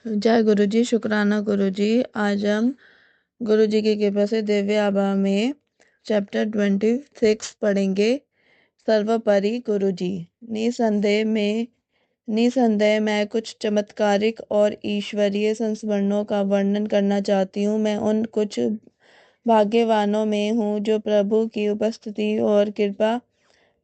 जय गुरु जी। शुक्राना गुरु जी। आज हम गुरु जी की कृपा से दिव्य आभा में चैप्टर 26 पढ़ेंगे। सर्वोपरि गुरु जी। निसंदेह मैं कुछ चमत्कारिक और ईश्वरीय संस्मरणों का वर्णन करना चाहती हूँ। मैं उन कुछ भाग्यवानों में हूँ जो प्रभु की उपस्थिति और कृपा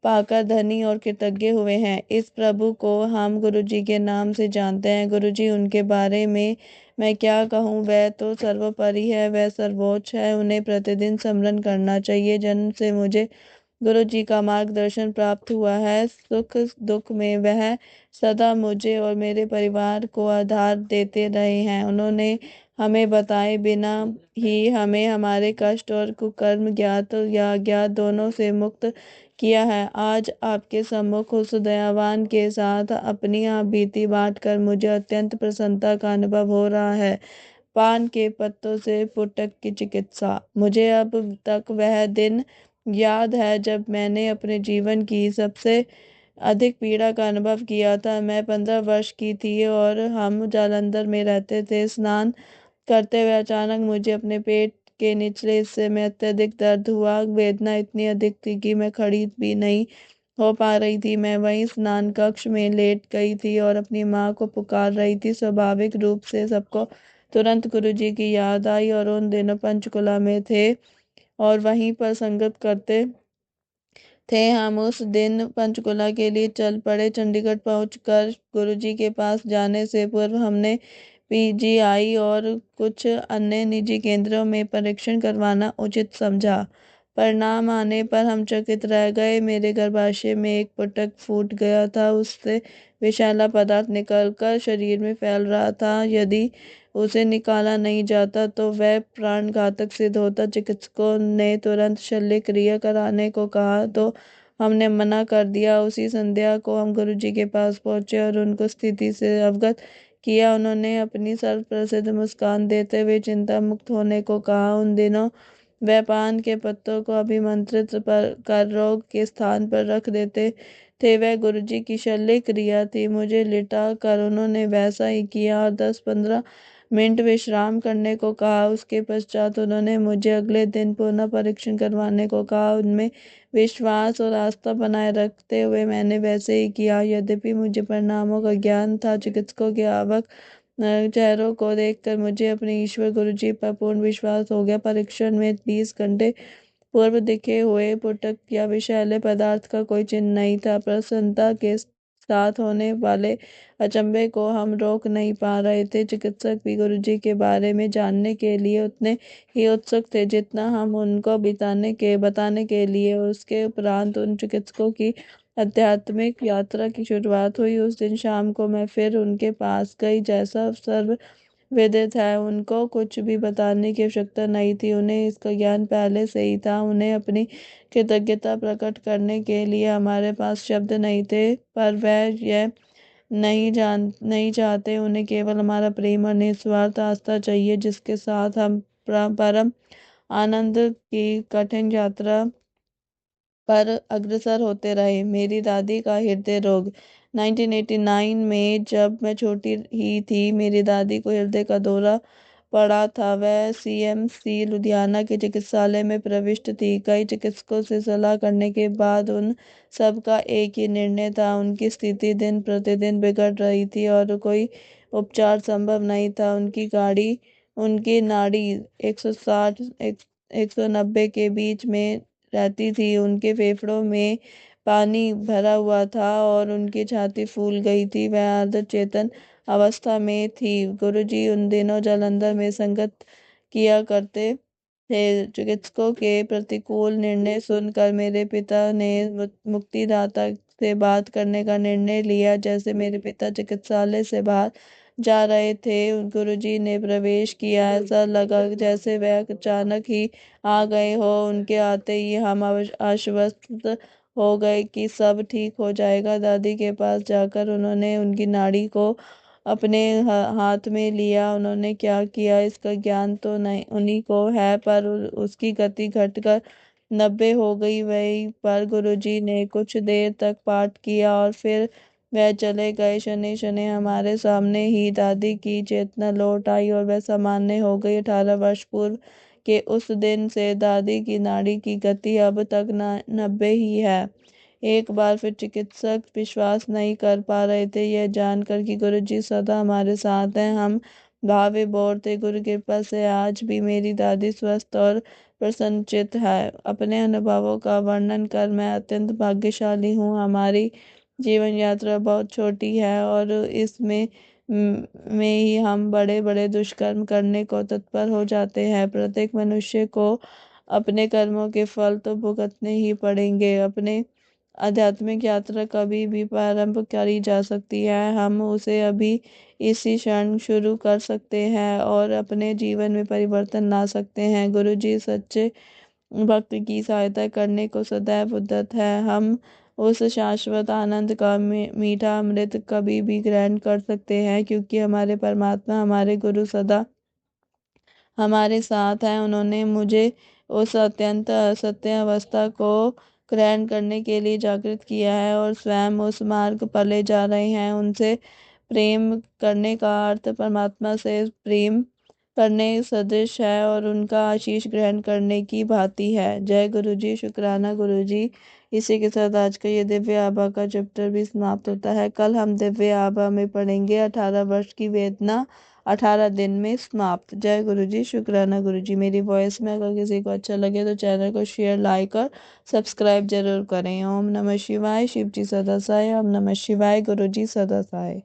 पाकर धनी और कृतज्ञ हुए हैं। इस प्रभु को हम गुरु जी के नाम से जानते हैं। गुरु जी, उनके बारे में मैं क्या कहूँ। वह तो सर्वोपरि है, वह सर्वोच्च है। उन्हें प्रतिदिन स्मरण करना चाहिए। जन्म से मुझे गुरु जी का मार्गदर्शन प्राप्त हुआ है। सुख दुख में वह सदा मुझे और मेरे परिवार को आधार देते रहे हैं। उन्होंने हमें बताए बिना ही हमें हमारे कष्ट और कुकर्म ज्ञात या अज्ञात दोनों से मुक्त किया है। आज आपके सम्मुख उस दयावान के साथ अपनी आप बीती बांट कर मुझे अत्यंत प्रसन्नता का अनुभव हो रहा है। पान के पत्तों से पुटक की चिकित्सा। मुझे अब तक वह दिन याद है जब मैंने अपने जीवन की सबसे अधिक पीड़ा का अनुभव किया था। मैं 15 वर्ष की थी और हम जालंधर में रहते थे। स्नान करते हुए अचानक मुझे अपने पेट के निचले हिस्से में अत्यधिक दर्द हुआ। वेदना इतनी अधिक थी कि मैं खड़ी भी नहीं हो पा रही थी। मैं वहीं स्नान कक्ष में लेट गई थी और अपनी माँ को पुकार रही थी। स्वाभाविक रूप से सबको तुरंत गुरु जी की याद आई और उन दिनों पंचकुला में थे और वहीं पर संगत करते थे। हम उस दिन पंचकुला के लिए चल पड़े। चंडीगढ़ पहुंचकर गुरुजी के पास जाने से पूर्व हमने पीजीआई और कुछ अन्य निजी केंद्रों में परीक्षण करवाना उचित समझा। परिणाम आने पर हम चकित रह गए। मेरे गर्भाशय में एक पुटक फूट गया था। उससे विषैला पदार्थ निकलकर शरीर में फैल रहा था। यदि उसे निकाला नहीं जाता तो वह प्राणघातक सिद्ध होता। चिकित्सकों ने तुरंत शल्य क्रिया कराने को कहा तो हमने मना कर दिया। उसी संध्या को हम गुरुजी के पास पहुंचे और उनको स्थिति से अवगत किया। उन्होंने अपनी सर्वप्रसिद्ध मुस्कान देते हुए चिंता मुक्त होने को कहा। उन दिनों वह पान के पत्तों को अभिमंत्रित कर रोग के स्थान पर रख देते थे। वह गुरुजी की शल्य क्रिया थी। मुझे लिटा कर उन्होंने वैसा ही किया और 10-15 मिनट विश्राम करने को कहा। उसके पश्चात उन्होंने मुझे अगले दिन पुनः परीक्षण करवाने को कहा। उनमें विश्वास और आस्था बनाए रखते हुए मैंने वैसे ही किया। यद्यपि मुझे परिणामों का ज्ञान था, चिकित्सकों के आवक चेहरों को देखकर मुझे अपने ईश्वर गुरुजी पर पूर्ण विश्वास हो गया। परीक्षण में 20 घंटे पूर्व दिखे हुए पुटक या विषैले पदार्थ का कोई चिन्ह नहीं था। प्रसन्नता के साथ होने वाले अचंभे को हम रोक नहीं पा रहे थे। चिकित्सक भी गुरुजी के बारे में जानने के लिए उतने ही उत्सुक थे जितना हम उनको बताने के लिए। उसके उपरांत उन चिकित्सकों की आध्यात्मिक यात्रा की शुरुआत हुई। उस दिन शाम को मैं फिर उनके पास गई। जैसा सर्व विदित है, उनको कुछ भी बताने की आवश्यकता नहीं थी। उन्हें इसका ज्ञान पहले से ही था। उन्हें अपनी कृतज्ञता प्रकट करने के लिए हमारे पास शब्द नहीं थे, पर वह यह नहीं चाहते। उन्हें केवल हमारा प्रेम और निस्वार्थ आस्था चाहिए, जिसके साथ हम परम आनंद की कठिन यात्रा पर अग्रसर होते रहे। मेरी दादी का हृदय रोग। 1989 में जब मैं छोटी ही थी, मेरी दादी को हृदय का दौरा पड़ा था। वह सीएमसी लुधियाना के चिकित्सालय में प्रविष्ट थी। कई चिकित्सकों से सलाह करने के बाद उन सब का एक ही निर्णय था। उनकी स्थिति दिन प्रतिदिन बिगड़ रही थी और कोई उपचार संभव नहीं था। उनकी नाड़ी 160 190 के बीच में रहती थी। उनके फेफड़ों में पानी भरा हुआ था और उनकी छाती फूल गई थी। वह अर्ध चेतन अवस्था में थी। गुरुजी उन दिनों जालंधर में संगत किया करते थे। चिकित्सकों के प्रतिकूल निर्णय सुनकर मेरे पिता ने मुक्तिदाता से बात करने का निर्णय लिया। जैसे मेरे पिता चिकित्सालय से बाहर जा रहे थे, गुरुजी ने प्रवेश किया। ऐसा लगा जैसे वह अचानक ही आ गए हो। उनके आते ही हम आश्वस्त हो गए कि सब ठीक हो जाएगा। दादी के पास जाकर उन्होंने उनकी नाड़ी को अपने हाथ में लिया। उन्होंने क्या किया इसका ज्ञान तो नहीं उन्हीं को है, पर उसकी गति घटकर 90 हो गई। वहीं पर गुरुजी ने कुछ देर तक पाठ किया और फिर वह चले गए। शनि शनि हमारे सामने ही दादी की चेतना लौट आई और वह सामान्य हो गई। 18 वर्ष पूर्व के उस दिन से दादी की नाड़ी की गति अब तक 90 ही है। एक बार फिर चिकित्सक विश्वास नहीं कर पा रहे थे यह जानकर कि गुरुजी सदा हमारे साथ हैं। हम भाव विभोर थे। गुरु कृपा से आज भी मेरी दादी स्वस्थ और प्रसन्नचित्त है। अपने अनुभवों का वर्णन कर मैं अत्यंत भाग्यशाली हूँ। हमारी जीवन यात्रा बहुत छोटी है और इसमें में ही हम बड़े बड़े दुष्कर्म करने को तत्पर हो जाते हैं। प्रत्येक मनुष्य को अपने कर्मों के फल तो भुगतने ही पड़ेंगे। अपने आध्यात्मिक यात्रा कभी भी प्रारंभ करी जा सकती है। हम उसे अभी इसी क्षण शुरू कर सकते हैं और अपने जीवन में परिवर्तन ला सकते हैं। गुरु जी सच्चे भक्त की सहायता करने को सदैव उद्यत है। हम उस शाश्वत आनंद का मीठा अमृत कभी भी ग्रहण कर सकते हैं क्योंकि हमारे परमात्मा हमारे गुरु सदा हमारे साथ हैं। उन्होंने मुझे उस अत्यंत असत्य अवस्था को ग्रहण करने के लिए जागृत किया है और स्वयं उस मार्ग पर ले जा रहे हैं। उनसे प्रेम करने का अर्थ परमात्मा से प्रेम करने सदृश है और उनका आशीष ग्रहण करने की भांति है। जय गुरु जी, शुक्राना गुरु जी। इसी के साथ आज का ये दिव्य आभा का चैप्टर भी समाप्त होता है। कल हम दिव्य आभा में पढ़ेंगे 18 वर्ष की वेदना 18 दिन में समाप्त। जय गुरु जी, शुक्राना गुरु जी। मेरी वॉइस में अगर किसी को अच्छा लगे तो चैनल को शेयर, लाइक और सब्सक्राइब जरूर करें। ओम नमः शिवाय। शिव जी सदा सहाय। ओम नमः शिवाय। गुरु जी सदा सहाय।